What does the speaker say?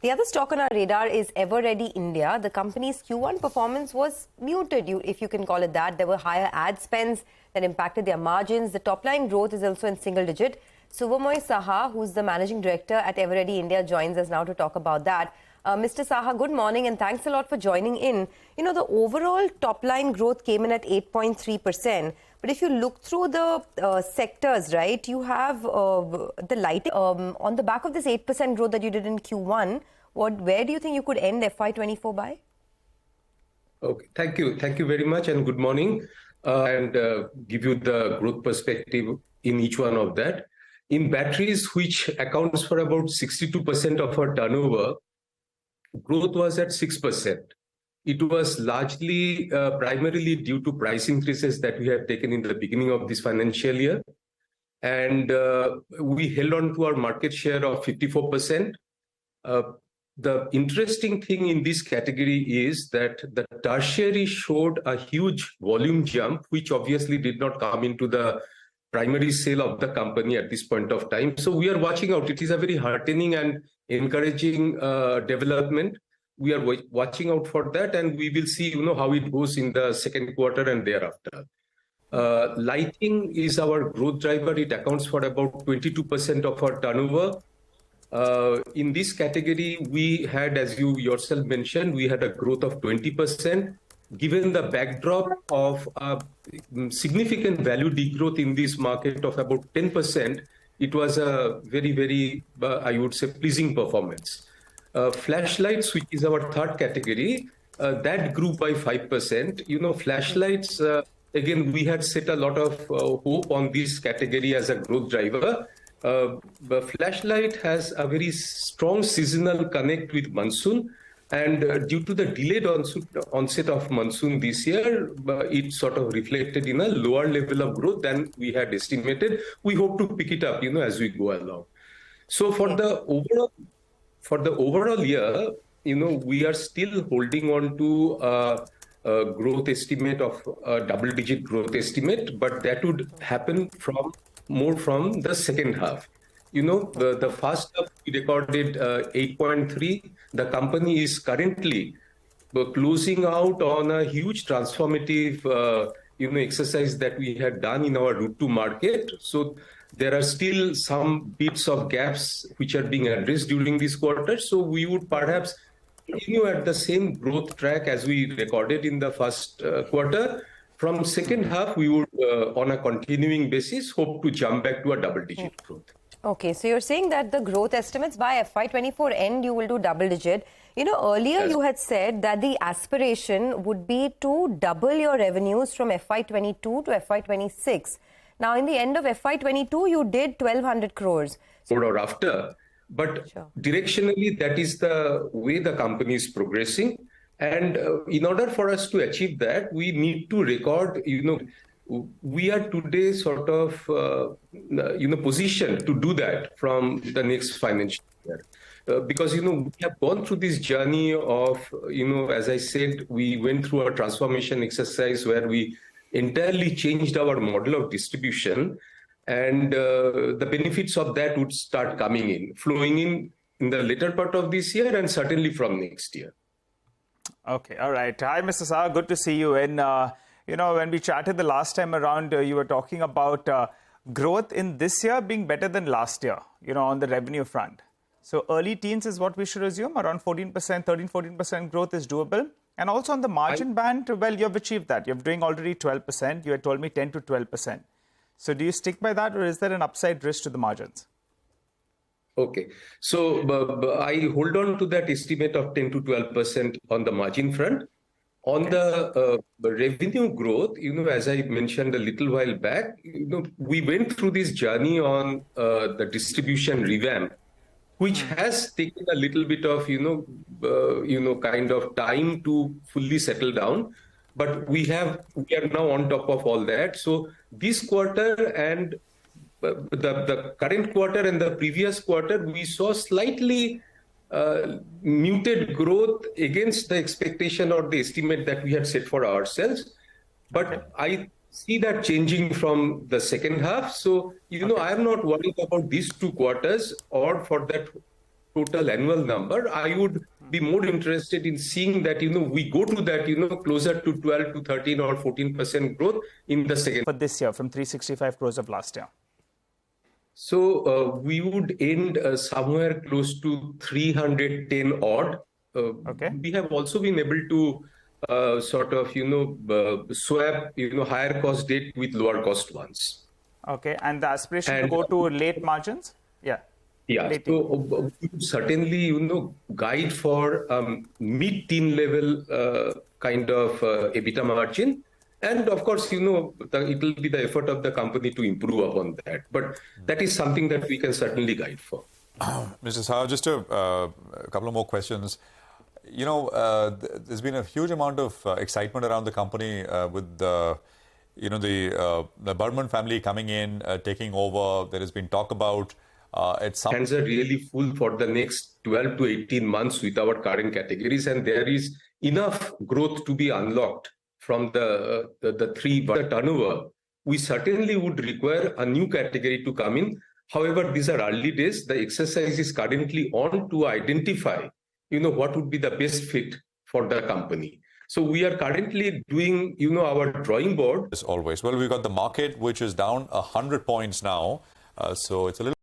The other stock on our radar is Eveready India. The company's Q1 performance was muted, if you can call it that. There were higher ad spends that impacted their margins. The top-line growth is also in single digit. Suvamoy Saha, who's the managing director at Eveready India, joins us now to talk about that. Mr. Saha, good morning and thanks a lot for joining in. You know, the overall top-line growth came in at 8.3%. But if you look through the sectors, right, you have the lighting. On the back of this 8% growth that you did in Q1, where do you think you could end FY24 by? Okay, thank you. Thank you very much and good morning. And give you the growth perspective in each one of that. In batteries, which accounts for about 62% of our turnover, growth was at 6%. It was largely, primarily due to price increases that we have taken in the beginning of this financial year. And we held on to our market share of 54%. The interesting thing in this category is that the tertiary showed a huge volume jump, which obviously did not come into the primary sale of the company at this point of time. So we are watching out. It is a very heartening and encouraging development. We are watching out for that, and we will see, how it goes in the second quarter and thereafter. Lighting is our growth driver. It accounts for about 22% of our turnover. In this category, we had, as you yourself mentioned, we had a growth of 20%. Given the backdrop of significant value degrowth in this market of about 10%, it was a very, very, I would say, pleasing performance. Flashlights, which is our third category, that grew by 5%. Flashlights, again, we had set a lot of hope on this category as a growth driver. The flashlight has a very strong seasonal connect with monsoon. And due to the delayed onset of monsoon this year, it sort of reflected in a lower level of growth than we had estimated. We hope to pick it up, as we go along. So for the overall year, we are still holding on to a growth estimate of a double-digit growth estimate, but that would happen more from the second half. The first half we recorded 8.3. The company is currently closing out on a huge transformative, exercise that we had done in our route to market. So there are still some bits of gaps which are being addressed during this quarter. So we would perhaps continue at the same growth track as we recorded in the first quarter. From second half, we would, on a continuing basis, hope to jump back to a double-digit growth. Okay, so you're saying that the growth estimates by FY24 end, you will do double-digit. Earlier you had said that the aspiration would be to double your revenues from FY22 to FY26. Now, in the end of FY22, you did 1,200 crores. Or after, but directionally, that is the way the company is progressing. And in order for us to achieve that, we need to record, we are today sort of, positioned to do that from the next financial year. Because, we have gone through this journey of, as I said, we went through a transformation exercise where we entirely changed our model of distribution. And the benefits of that would start flowing in the later part of this year and certainly from next year. Okay, all right. Hi, Mr. Saha, good to see you. And, when we chatted the last time around, you were talking about growth in this year being better than last year, on the revenue front. So early teens is what we should assume, around 14%, 13-14% growth is doable. And also on the margin band, well, you have achieved that. You're doing already 12%. You had told me 10 to 12%. So do you stick by that, or is there an upside risk to the margins? Okay, so I hold on to that estimate of 10 to 12% on the margin front. On the revenue growth, as I mentioned a little while back, we went through this journey on the distribution revamp, which has taken a little bit of, kind of time to fully settle down. But we are now on top of all that. So this quarter and the current quarter and the previous quarter, we saw slightly muted growth against the expectation or the estimate that we had set for ourselves. But I see that changing from the second half. So, I am not worried about these two quarters or for that total annual number. I would be more interested in seeing that, we go to that, closer to 12 to 13 or 14% growth in the second. For this year, from 365 crores of last year. So we would end somewhere close to 310 odd. Okay. We have also been able to swap, higher cost debt with lower cost ones. Okay. And the aspiration to go to late margins? Yeah. Yeah. Late So we would certainly, guide for mid-teen level kind of EBITDA margin. And of course, it will be the effort of the company to improve upon that. But that is something that we can certainly guide for. Mr. Saha, just a couple of more questions. There's been a huge amount of excitement around the company with the Burman family coming in, taking over. There has been talk about hands are really full for the next 12 to 18 months with our current categories, and there is enough growth to be unlocked from the three turnover. We certainly would require a new category to come in. However, these are early days. The exercise is currently on to identify, what would be the best fit for the company. So we are currently doing, our drawing board. As always. Well, we've got the market, which is down 100 points now. So it's a little